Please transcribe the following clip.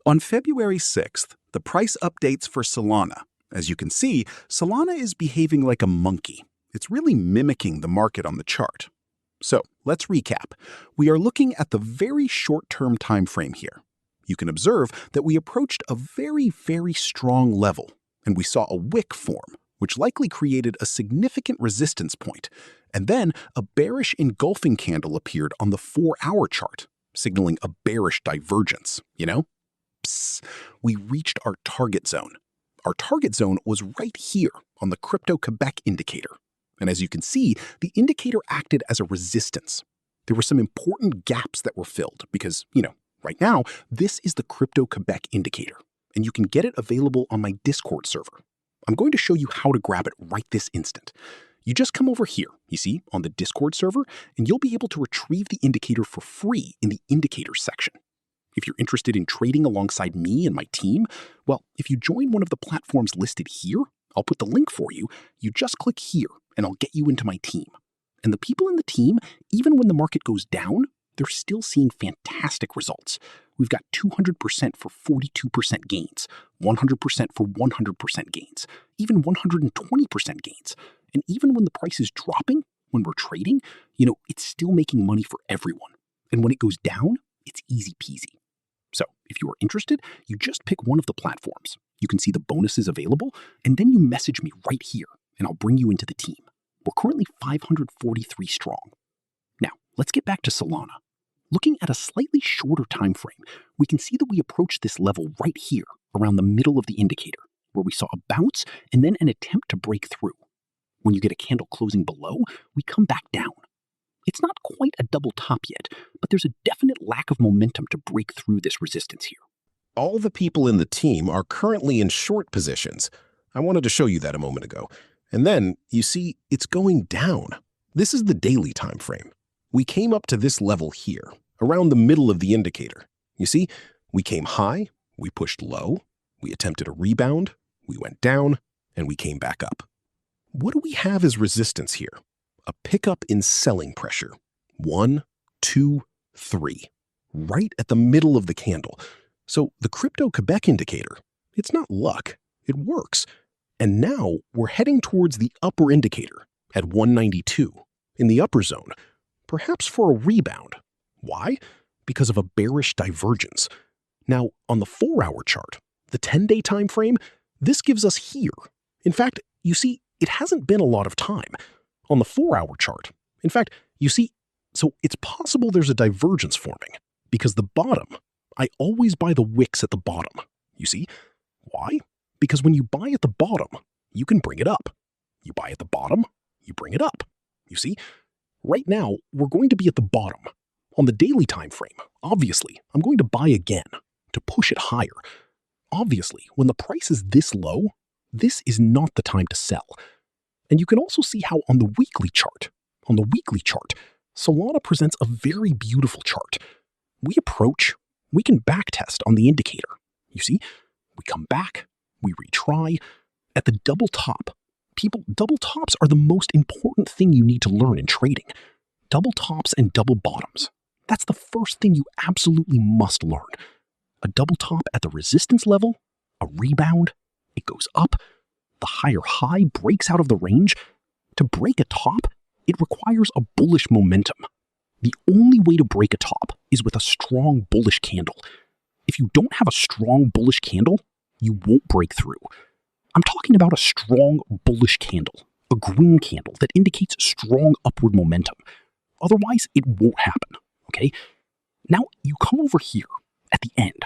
On February 6th, the price updates for Solana. As you can see, Solana is behaving like a monkey. It's really mimicking the market on the chart. So let's recap. We are looking at the very short-term time frame here. You can observe that we approached a very, very strong level, and we saw a wick form, which likely created a significant resistance point. And then a bearish engulfing candle appeared on the 4-hour chart, signaling a bearish divergence, Psst, we reached our target zone. Our target zone was right here on the Crypto-Quebec indicator. And as you can see, the indicator acted as a resistance. There were some important gaps that were filled because, right now, this is the Crypto-Quebec indicator, and you can get it available on my Discord server. I'm going to show you how to grab it right this instant. You just come over here, you see, on the Discord server, and you'll be able to retrieve the indicator for free in the indicators section. If you're interested in trading alongside me and my team, well, if you join one of the platforms listed here, I'll put the link for you. You just click here and I'll get you into my team. And the people in the team, even when the market goes down, they're still seeing fantastic results. We've got 200% for 42% gains, 100% for 100% gains, even 120% gains. And even when the price is dropping, when we're trading, it's still making money for everyone. And when it goes down, it's easy peasy. So if you are interested, you just pick one of the platforms. You can see the bonuses available, and then you message me right here, and I'll bring you into the team. We're currently 543 strong. Now, let's get back to Solana. Looking at a slightly shorter time frame, we can see that we approached this level right here, around the middle of the indicator, where we saw a bounce and then an attempt to break through. When you get a candle closing below, we come back down. It's not quite a double top yet, but there's a definite lack of momentum to break through this resistance here. All the people in the team are currently in short positions. I wanted to show you that a moment ago. And then, you see, it's going down. This is the daily time frame. We came up to this level here, around the middle of the indicator. You see, we came high, we pushed low, we attempted a rebound, we went down, and we came back up. What do we have as resistance here? A pickup in selling pressure. 1, 2, 3. Right at the middle of the candle. So the Crypto-Quebec indicator, it's not luck, it works. And now we're heading towards the upper indicator at 192 in the upper zone, perhaps for a rebound. Why? Because of a bearish divergence. Now, on the 4-hour chart, the 10-day time frame, this gives us here. In fact, you see, it hasn't been a lot of time. On the 4-hour chart, in fact, you see, so it's possible there's a divergence forming because the bottom, I always buy the wicks at the bottom. You see? Why? Because when you buy at the bottom, you can bring it up. You buy at the bottom, you bring it up. You see? Right now, we're going to be at the bottom. On the daily time frame, obviously, I'm going to buy again to push it higher. Obviously, when the price is this low, this is not the time to sell. And you can also see how on the weekly chart, Solana presents a very beautiful chart. We approach, we can backtest on the indicator. You see, we come back, we retry. At the double top, double tops are the most important thing you need to learn in trading. Double tops and double bottoms. That's the first thing you absolutely must learn. A double top at the resistance level, a rebound, it goes up, the higher high breaks out of the range. To break a top, it requires a bullish momentum. The only way to break a top is with a strong bullish candle. If you don't have a strong bullish candle, you won't break through. I'm talking about a strong bullish candle, a green candle that indicates strong upward momentum. Otherwise, it won't happen, okay? Now, you come over here at the end,